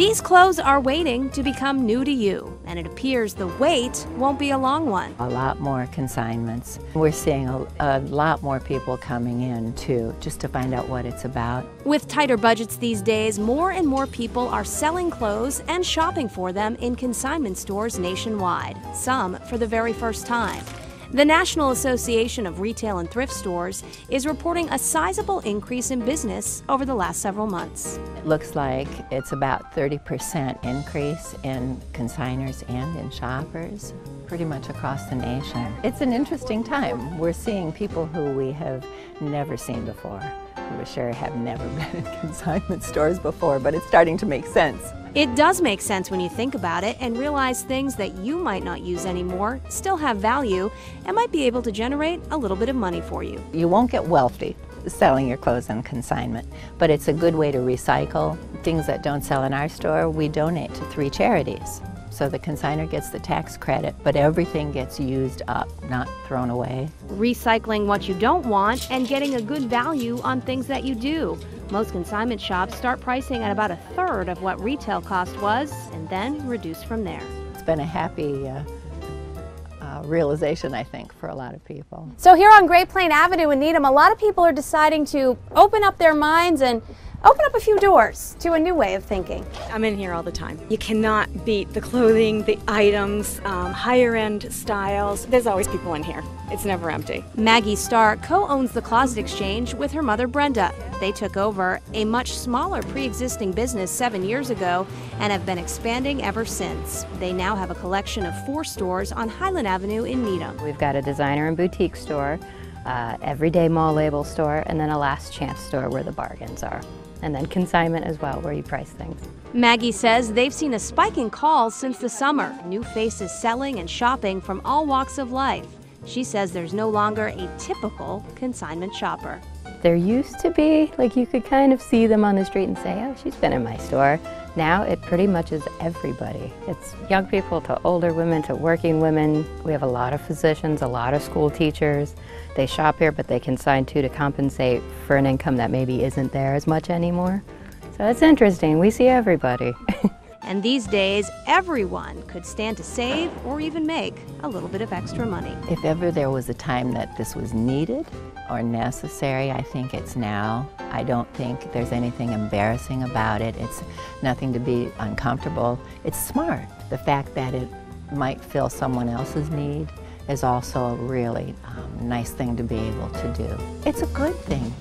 These clothes are waiting to become new to you, and it appears the wait won't be a long one. A lot more consignments. We're seeing a lot more people coming in too, just to find out what it's about. With tighter budgets these days, more and more people are selling clothes and shopping for them in consignment stores nationwide, some for the very first time. The National Association of Retail and Thrift Stores is reporting a sizable increase in business over the last several months. It looks like it's about 30% increase in consigners and in shoppers, pretty much across the nation. It's an interesting time. We're seeing people who we have never seen before, who we sure have never been in consignment stores before, but it's starting to make sense. It does make sense when you think about it and realize things that you might not use anymore still have value and might be able to generate a little bit of money for you. You won't get wealthy selling your clothes on consignment, but it's a good way to recycle. Things that don't sell in our store, we donate to 3 charities. So the consignor gets the tax credit, but everything gets used up, not thrown away. Recycling what you don't want and getting a good value on things that you do. Most consignment shops start pricing at about 1/3 of what retail cost was and then reduce from there. It's been a happy realization, I think, for a lot of people. So here on Great Plain Avenue in Needham, a lot of people are deciding to open up their minds and open up a few doors to a new way of thinking. I'm in here all the time. You cannot beat the clothing, the items, higher end styles. There's always people in here. It's never empty. Maggie Starr co-owns the Closet Exchange with her mother Brenda. They took over a much smaller pre-existing business 7 years ago and have been expanding ever since. They now have a collection of 4 stores on Highland Avenue in Needham. We've got a designer and boutique store, everyday mall label store, and then a last chance store where the bargains are. And then consignment as well, where you price things. Maggie says they've seen a spike in calls since the summer. New faces selling and shopping from all walks of life. She says there's no longer a typical consignment shopper. There used to be, like you could kind of see them on the street and say, oh, she's been in my store. Now it pretty much is everybody. It's young people to older women to working women. We have a lot of physicians, a lot of school teachers. They shop here, but they consign too to compensate for an income that maybe isn't there as much anymore. So it's interesting. We see everybody. And these days, everyone could stand to save or even make a little bit of extra money. If ever there was a time that this was needed or necessary, I think it's now. I don't think there's anything embarrassing about it. It's nothing to be uncomfortable. It's smart. The fact that it might fill someone else's need is also a really nice thing to be able to do. It's a good thing.